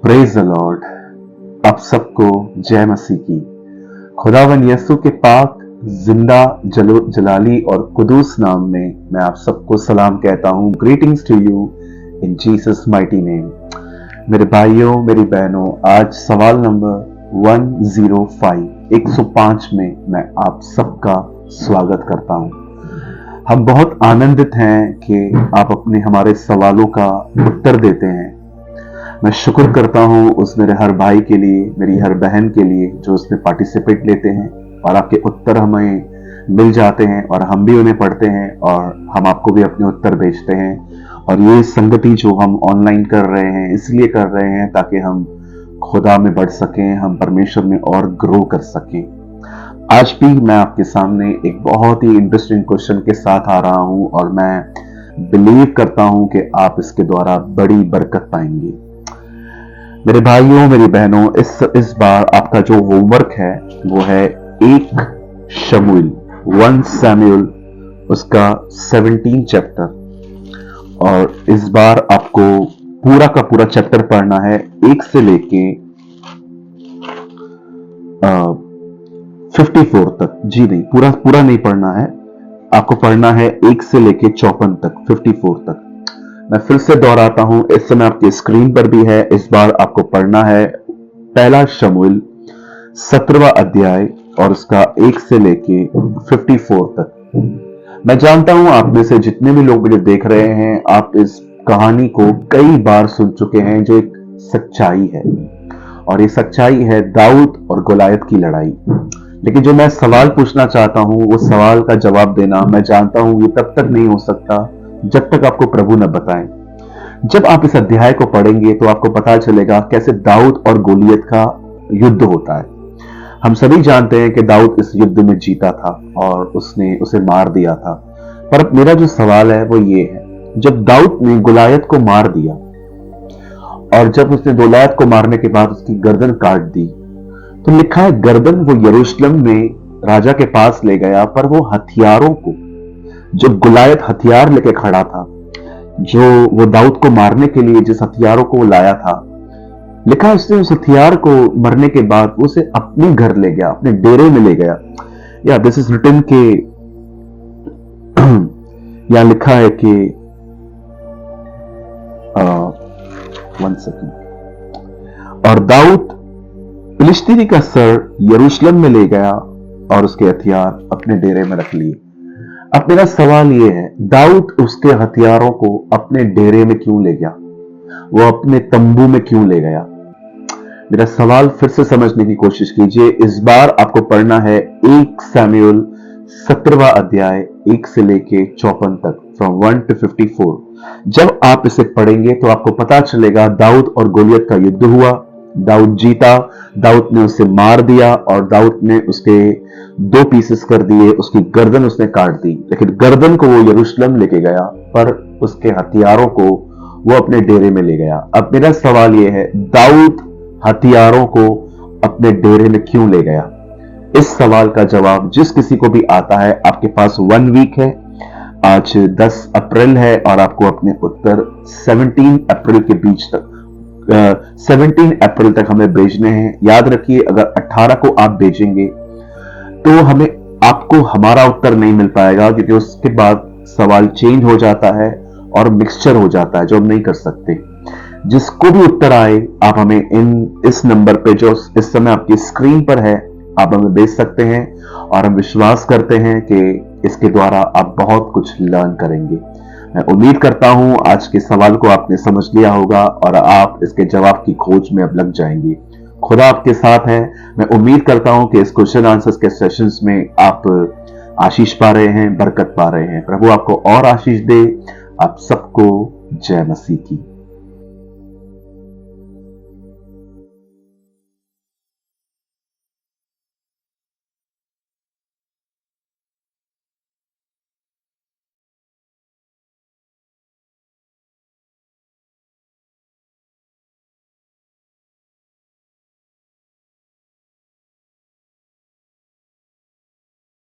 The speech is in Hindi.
Praise the Lord. आप सबको जय मसीह की। खुदावन यीशु के पाक जिंदा जलाली और कुदूस नाम में मैं आप सबको सलाम कहता हूं। Greetings to you in Jesus mighty name. मेरे भाइयों मेरी बहनों, आज सवाल नंबर 105 में मैं आप सबका स्वागत करता हूं। हम बहुत आनंदित हैं कि आप अपने हमारे सवालों का उत्तर देते हैं। मैं शुक्र करता हूं उस मेरे हर भाई के लिए, मेरी हर बहन के लिए जो उसमें पार्टिसिपेट लेते हैं और आपके उत्तर हमें मिल जाते हैं और हम भी उन्हें पढ़ते हैं और हम आपको भी अपने उत्तर भेजते हैं। और ये संगति जो हम ऑनलाइन कर रहे हैं इसलिए कर रहे हैं ताकि हम खुदा में बढ़ सकें, हम परमेश्वर में और ग्रो कर सकें। आज भी मैं आपके सामने एक बहुत ही इंटरेस्टिंग क्वेश्चन के साथ आ रहा हूं और मैं बिलीव करता हूं कि आप इसके द्वारा बड़ी बरकत पाएंगे। मेरे भाइयों मेरी बहनों, इस बार आपका जो होमवर्क है वो है 1 शमूएल उसका 17 चैप्टर। और इस बार आपको पूरा का पूरा चैप्टर पढ़ना है 1 से लेके 54 तक। जी नहीं, पूरा नहीं पढ़ना है, आपको पढ़ना है 1 से लेके 54 तक, 54 तक। मैं फिर से दोहराता हूं, इस समय आपकी स्क्रीन पर भी है। इस बार आपको पढ़ना है 1 शमूएल 17वां अध्याय और उसका 1 से लेके 54 तक। मैं जानता हूं आप में से जितने भी लोग मुझे देख रहे हैं, आप इस कहानी को कई बार सुन चुके हैं, जो एक सच्चाई है। और ये सच्चाई है दाऊद और गोलायत की लड़ाई। लेकिन जो मैं सवाल पूछना चाहता हूं, वो सवाल का जवाब देना मैं जानता हूं ये तब तक नहीं हो सकता जब तक आपको प्रभु न बताएं। जब आप इस अध्याय को पढ़ेंगे तो आपको पता चलेगा कैसे दाऊद और गोलियत का युद्ध होता है। हम सभी जानते हैं कि दाऊद इस युद्ध में जीता था और उसने उसे मार दिया था। पर मेरा जो सवाल है वो ये है, जब दाऊद ने गोलायत को मार दिया और जब उसने गोलायत को मारने के बाद उसकी गर्दन काट दी, तो लिखा है गर्दन वो यरूशलेम में राजा के पास ले गया, पर वो हथियारों को, जो गोलायत हथियार लेके खड़ा था, जो वो दाऊद को मारने के लिए जिस हथियारों को वो लाया था, लिखा है उसने उस हथियार को मरने के बाद उसे अपने घर ले गया, अपने डेरे में ले गया। या दिस इज रिटन के यहां लिखा है कि 1 सेकंड। और दाऊद फिलिस्तीनी का सर यरूशलेम में ले गया और उसके हथियार अपने डेरे में रख लिए। अब मेरा सवाल यह है, दाऊद उसके हथियारों को अपने डेरे में क्यों ले गया? वो अपने तंबू में क्यों ले गया? मेरा सवाल फिर से समझने की कोशिश कीजिए। इस बार आपको पढ़ना है 1 शमूएल 17वां अध्याय 1 से लेके 54 तक, फ्रॉम 1 to 54। जब आप इसे पढ़ेंगे तो आपको पता चलेगा दाऊद और गोलियत का युद्ध हुआ, दाऊद जीता, दाऊद ने उसे मार दिया और दाऊद ने उसके 2 पीसेस कर दिए, उसकी गर्दन उसने काट दी। लेकिन गर्दन को वो यरूशलेम लेके गया, पर उसके हथियारों को वो अपने डेरे में ले गया। अब मेरा सवाल ये है, दाऊद हथियारों को अपने डेरे में क्यों ले गया? इस सवाल का जवाब जिस किसी को भी आता है, आपके पास 1 वीक है। आज 10 अप्रैल है और आपको अपने उत्तर 17 अप्रैल के बीच तक 17 अप्रैल तक हमें भेजने हैं। याद रखिए, अगर 18 को आप भेजेंगे तो आपको हमारा उत्तर नहीं मिल पाएगा, क्योंकि उसके बाद सवाल चेंज हो जाता है और मिक्सचर हो जाता है, जो हम नहीं कर सकते। जिसको भी उत्तर आए, आप हमें इस नंबर पे जो इस समय आपकी स्क्रीन पर है, आप हमें भेज सकते हैं। और हम विश्वास करते हैं कि इसके द्वारा आप बहुत कुछ लर्न करेंगे। मैं उम्मीद करता हूं आज के सवाल को आपने समझ लिया होगा और आप इसके जवाब की खोज में अब लग जाएंगे। खुदा आपके साथ है। मैं उम्मीद करता हूं कि इस क्वेश्चन आंसर्स के सेशंस में आप आशीष पा रहे हैं, बरकत पा रहे हैं। प्रभु आपको और आशीष दे। आप सबको जय मसीह की।